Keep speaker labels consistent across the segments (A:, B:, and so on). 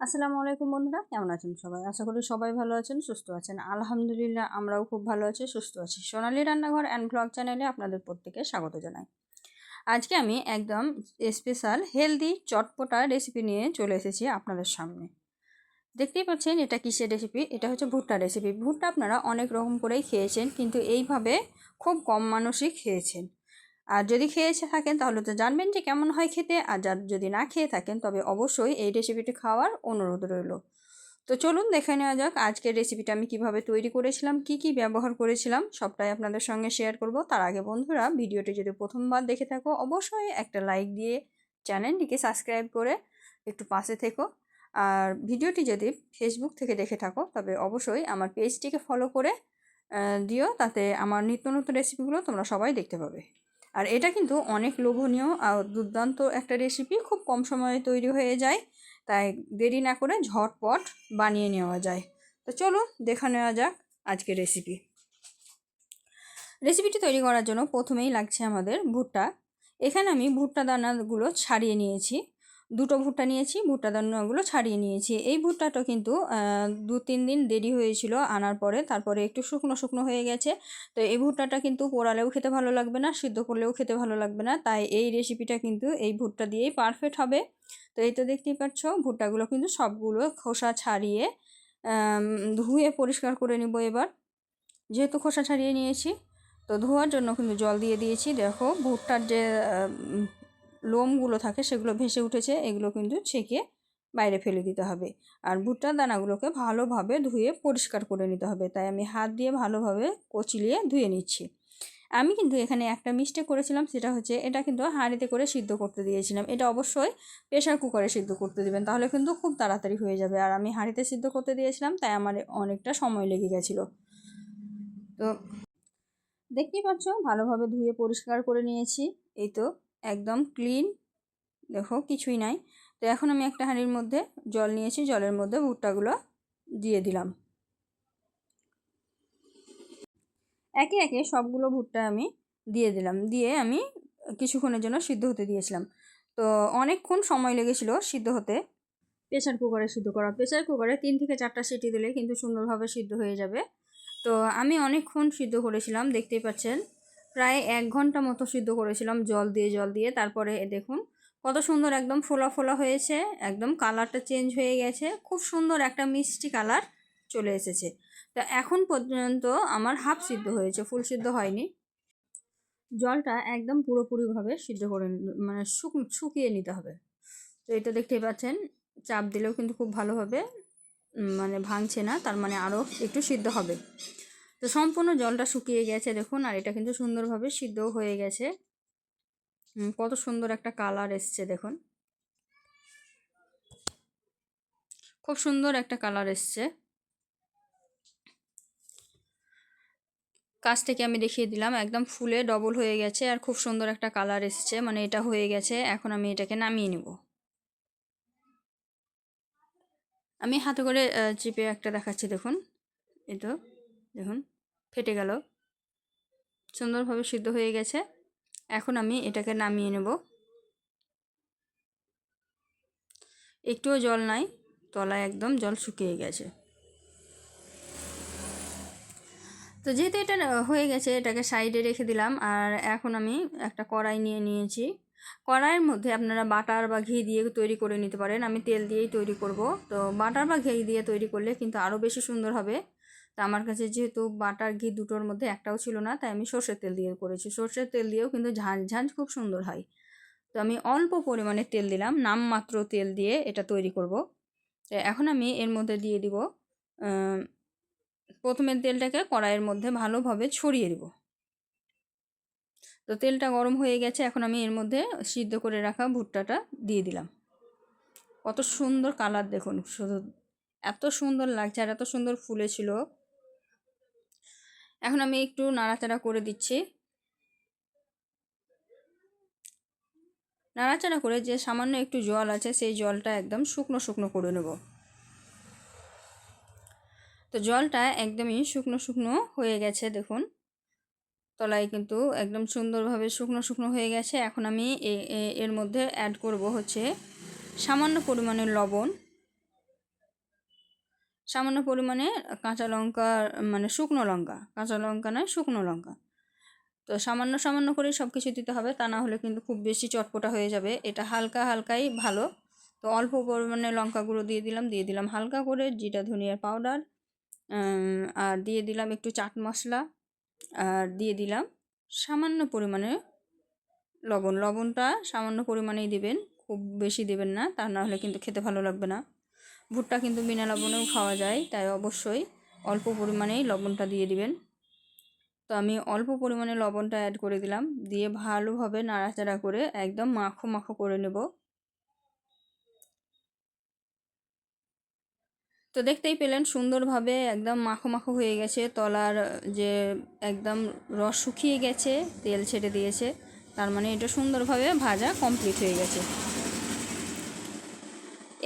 A: আসসালামু আলাইকুম বন্ধুরা, কেমন আছেন সবাই? আশা করি সবাই ভালো আছেন, সুস্থ আছেন। আলহামদুলিল্লাহ আমরাও খুব ভালো আছি, সুস্থ আছি। সোনালী রান্নাঘর অ্যান্ড ব্লগ চ্যানেলে আপনাদের প্রত্যেককে স্বাগত জানাই। আজকে আমি একদম স্পেশাল হেলদি চটপটা রেসিপি নিয়ে চলে এসেছি আপনাদের সামনে। দেখতেই পাচ্ছেন এটা কিসের রেসিপি? এটা হচ্ছে ভুট্টা রেসিপি। ভুট্টা আপনারা অনেক রকম করেই খেয়েছেন, কিন্তু এইভাবে খুব কম মানুষই খেয়েছেন। আর যদি খেয়ে থাকেন তাহলে তো জানবেন যে কেমন হয় খেতে, আর যদি না খেয়ে থাকেন তবে অবশ্যই এই রেসিপিটি খাওয়ার অনুরোধ রইল। তো চলুন দেখে নেওয়া যাক আজকের রেসিপিটা আমি কিভাবে তৈরি করেছিলাম, কি কি ব্যবহার করেছিলাম, সবটাই আপনাদের সঙ্গে শেয়ার করব। তার আগে বন্ধুরা, ভিডিওটি যদি প্রথমবার দেখে থাকো অবশ্যই একটা লাইক দিয়ে চ্যানেলটিকে সাবস্ক্রাইব করে একটু পাশে থেকো। আর ভিডিওটি যদি ফেসবুক থেকে দেখে থাকো তবে অবশ্যই আমার পেজটিকে ফলো করে দিও, তাতে আমার নিত্য নতুন রেসিপিগুলো তোমরা সবাই দেখতে পাবে। আর এটা কিন্তু অনেক লোভনীয় আর দুর্দান্ত একটা রেসিপি, খুব কম সময়ে তৈরি হয়ে যায়, তাই দেরি না করে ঝটপট বানিয়ে নেওয়া যায়। তো চলুন দেখে নেওয়া যাক আজকের রেসিপিটি তৈরি করার জন্য প্রথমেই লাগছে আমাদের ভুট্টা। এখানে আমি ভুট্টা দানাগুলো ছাড়িয়ে নিয়েছি, দুটো ভুট্টা নিয়েছি, ভুট্টা দানাগুলো ছাড়িয়ে নিয়েছি। এই ভুট্টাটা কিন্তু 2-3 দিন দেরি হয়েছিল আনার পরে, তারপরে একটু শুকনো শুকনো হয়ে গেছে। তো এই ভুট্টাটা কিন্তু পোড়ালেও খেতে ভালো লাগবে না, সিদ্ধ করলেও খেতে ভালো লাগবে না, তাই এই রেসিপিটা কিন্তু এই ভুট্টা দিয়েই পারফেক্ট হবে। তো এই তো দেখতেই পাচ্ছ ভুট্টাগুলো কিন্তু সবগুলো খোসা ছাড়িয়ে ধুয়ে পরিষ্কার করে নিব এবার। যেহেতু খোসা ছাড়িয়ে নিয়েছি, তো ধোয়ার জন্য কিন্তু জল দিয়ে দিয়েছি। দেখো ভুট্টার যে লোমগুলো থাকে সেগুলো ভেসে উঠেছে, এগুলো কিন্তু ছেঁকে বাইরে ফেলে দিতে হবে। আর ভুট্টার দানাগুলোকে ভালোভাবে ধুয়ে পরিষ্কার করে নিতে হবে, তাই আমি হাত দিয়ে ভালোভাবে কচলিয়ে ধুয়ে নিচ্ছি। আমি কিন্তু এখানে একটা মিস্টেক করেছিলাম, সেটা হচ্ছে এটা কিন্তু হাঁড়িতে করে সিদ্ধ করতে দিয়েছিলাম। এটা অবশ্যই প্রেশার কুকারে সিদ্ধ করতে দিবেন, তাহলে কিন্তু খুব তাড়াতাড়ি হয়ে যাবে। আর আমি হাঁড়িতে সিদ্ধ করতে দিয়েছিলাম, তাই আমার অনেকটা সময় লেগে গেছিলো। তো দেখতেই পাচ্ছ ভালোভাবে ধুয়ে পরিষ্কার করে নিয়েছি। এই তো একদম ক্লিন, দেখো কিছুই নাই। তো এখন আমি একটা হাঁড়ির মধ্যে জল নিয়েছি, জলের মধ্যে ভুট্টাগুলো দিয়ে দিলাম। একে একে সবগুলো ভুট্টা আমি দিয়ে দিলাম, দিয়ে আমি কিছুক্ষণের জন্য সিদ্ধ হতে দিয়েছিলাম। তো অনেকক্ষণ সময় লেগেছিল সিদ্ধ হতে। প্রেশার কুকারে সিদ্ধ করা, প্রেশার কুকারে 3 থেকে 4টা সিটি দিলে কিন্তু সুন্দরভাবে সিদ্ধ হয়ে যাবে। তো আমি অনেকক্ষণ সিদ্ধ করেছিলাম, দেখতেই পাচ্ছেন প্রায় 1 ঘন্টা মতো সিদ্ধ করেছিলাম জল দিয়ে। তারপরে দেখুন কত সুন্দর একদম ফোলা ফোলা হয়েছে, একদম কালারটা চেঞ্জ হয়ে গেছে, খুব সুন্দর একটা মিষ্টি কালার চলে এসেছে। তো এখন পর্যন্ত আমার হাফ সিদ্ধ হয়েছে, ফুল সিদ্ধ হয়নি। জলটা একদম পুরোপুরিভাবে সিদ্ধ করে মানে শুকিয়ে নিতে হবে। তো এটা দেখতেই পাচ্ছেন চাপ দিলেও কিন্তু খুব ভালোভাবে মানে ভাঙছে না, তার মানে আরও একটু সিদ্ধ হবে। তো সম্পূর্ণ জলটা শুকিয়ে গেছে দেখুন, আর এটা কিন্তু সুন্দরভাবে সিদ্ধও হয়ে গেছে। কত সুন্দর একটা কালার এসছে দেখুন, খুব সুন্দর একটা কালার এসছে। কাছ থেকে আমি দেখিয়ে দিলাম, একদম ফুলে ডবল হয়ে গেছে আর খুব সুন্দর একটা কালার এসছে, মানে এটা হয়ে গেছে। এখন আমি এটাকে নামিয়ে নিব। আমি হাতে করে চিপে একটা দেখাচ্ছি দেখুন, এই তো দেখুন ফেটে গেল, সুন্দরভাবে সিদ্ধ হয়ে গেছে। এখন আমি এটাকে নামিয়ে নেব। একটুও জল নাই, তলায় একদম জল শুকিয়ে গেছে। তো যেহেতু এটা হয়ে গেছে, এটাকে সাইডে রেখে দিলাম। আর এখন আমি একটা কড়াই নিয়ে নিয়েছি। কড়াইয়ের মধ্যে আপনারা বাটার বা ঘি দিয়ে তৈরি করে নিতে পারেন, আমি তেল দিয়েই তৈরি করব। তো বাটার বা ঘি দিয়ে তৈরি করলে কিন্তু আরও বেশি সুন্দর হবে। তো আমার কাছে যেহেতু বাটার ঘি দুটোর মধ্যে একটাও ছিল না, তাই আমি সর্ষের তেল দিয়ে করেছি। সর্ষের তেল দিয়েও কিন্তু ঝাঁঝ খুব সুন্দর হয়। তো আমি অল্প পরিমাণে তেল দিলাম, নামমাত্র তেল দিয়ে এটা তৈরি করব। তো এখন আমি এর মধ্যে দিয়ে দিব, প্রথমে তেলটাকে কড়াইয়ের মধ্যে ভালোভাবে ছড়িয়ে দেব। তো তেলটা গরম হয়ে গেছে, এখন আমি এর মধ্যে সিদ্ধ করে রাখা ভুট্টাটা দিয়ে দিলাম। কত সুন্দর কালার দেখুন, শুধু এত সুন্দর লাগছে আর এত সুন্দর ফুলেছিল। এখন আমি একটু নাড়াচাড়া করে দিচ্ছি। নাড়াচাড়া করে যে সামান্য একটু জল আছে সেই জলটা একদম শুকনো শুকনো করে নেব। তো জলটা একদমই শুকনো শুকনো হয়ে গেছে দেখুন, তলায় কিন্তু একদম সুন্দরভাবে শুকনো শুকনো হয়ে গেছে। এখন আমি এর মধ্যে অ্যাড করব হচ্ছে সামান্য পরিমাণে লবণ। সামান্য পরিমাণে কাঁচা লঙ্কা, মানে শুকনো লঙ্কা, কাঁচা লঙ্কা নয় শুকনো লঙ্কা। তো সামান্য সামান্য করে সব কিছু দিতে হবে, তা না হলে কিন্তু খুব বেশি চটপটা হয়ে যাবে। এটা হালকা হালকাই ভালো। তো অল্প পরিমাণে লঙ্কা গুঁড়ো দিয়ে দিলাম হালকা করে জিরা ধনিয়ার পাউডার, আর দিয়ে দিলাম একটু চাট মশলা, আর দিয়ে দিলাম সামান্য পরিমাণে লবণ। লবণটা সামান্য পরিমাণেই দিবেন, খুব বেশি দেবেন না, তা না হলে কিন্তু খেতে ভালো লাগবে না। ভুট্টা কিন্তু বিনা লবণেও খাওয়া যায়, তাই অবশ্যই অল্প পরিমাণেই লবণটা দিয়ে দিবেন। তো আমি অল্প পরিমাণে লবণটা অ্যাড করে দিলাম, দিয়ে ভালোভাবে নাড়াচাড়া করে একদম মাখো মাখো করে নেব। তো দেখতেই পেলেন সুন্দরভাবে একদম মাখো মাখো হয়ে গেছে, তলার যে একদম রস শুকিয়ে গেছে, তেল ছেড়ে দিয়েছে, তার মানে এটা সুন্দরভাবে ভাজা কমপ্লিট হয়ে গেছে।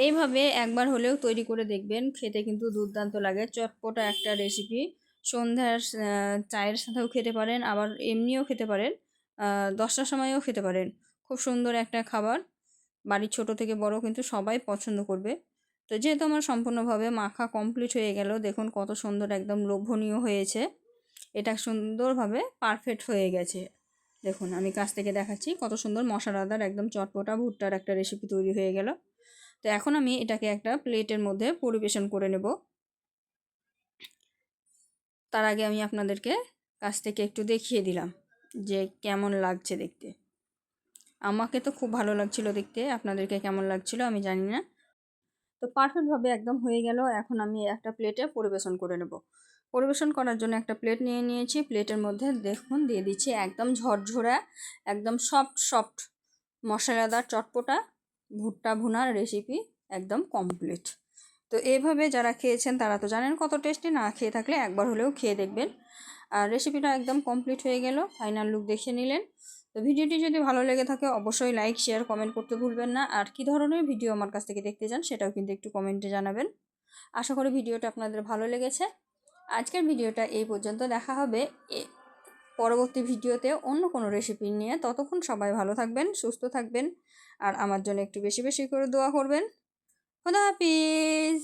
A: এইভাবে একবার হলেও তৈরি করে দেখবেন, খেতে কিন্তু দুর্দান্ত লাগে। চটপটা একটা রেসিপি, সন্ধ্যার চায়ের সাথেও খেতে পারেন, আবার এমনিও খেতে পারেন, 10টার সময়ও খেতে পারেন। খুব সুন্দর একটা খাবার, বাড়ির ছোট থেকে বড় কিন্তু সবাই পছন্দ করবে। তো যেহেতু আমার সম্পূর্ণভাবে মাখা কমপ্লিট হয়ে গেল, দেখুন কত সুন্দর একদম লোভনীয় হয়েছে, এটা সুন্দরভাবে পারফেক্ট হয়ে গেছে। দেখুন আমি কাছ থেকে দেখাচ্ছি, কত সুন্দর মশলাদার একদম চটপটা ভুট্টার একটা রেসিপি তৈরি হয়ে গেল। তো এখন আমি এটাকে একটা প্লেটের মধ্যে পরিবেশন করে নেব। তার আগে আমি আপনাদেরকে কাছ থেকে একটু দেখিয়ে দিলাম যে কেমন লাগছে দেখতে। আমাকে তো খুব ভালো লাগছিল দেখতে, আপনাদেরকে কেমন লাগছিল আমি জানি না। তো পারফেক্টভাবে একদম হয়ে গেল। এখন আমি একটা প্লেটে পরিবেশন করে নেব। পরিবেশন করার জন্য একটা প্লেট নিয়ে নিয়েছি। প্লেটের মধ্যে দেখুন দিয়ে দিচ্ছি একদম ঝরঝরা, একদম সফট সফট মশলাদার চটপটা ভুট্টা ভুনার রেসিপি একদম কমপ্লিট। তো এইভাবে যারা খেয়েছেন তারা তো জানেন কত টেস্টি, না খেয়ে থাকলে একবার হলেও খেয়ে দেখবেন। আর রেসিপিটা একদম কমপ্লিট হয়ে গেল, ফাইনাল লুক দেখে নিলেন। তো ভিডিওটি যদি ভালো লেগে থাকে অবশ্যই লাইক শেয়ার কমেন্ট করতে ভুলবেন না। আর কী ধরনের ভিডিও আমার কাছ থেকে দেখতে চান সেটাও কিন্তু একটু কমেন্টে জানাবেন। আশা করি ভিডিওটা আপনাদের ভালো লেগেছে। আজকের ভিডিওটা এই পর্যন্ত, দেখা হবে পরবর্তী ভিডিওতে অন্য কোনো রেসিপি নিয়ে। ততক্ষণ সবাই ভালো থাকবেন, সুস্থ থাকবেন, আর আমার জন্য একটু বেশি বেশি করে দোয়া করবেন। খোদা হাফিজ।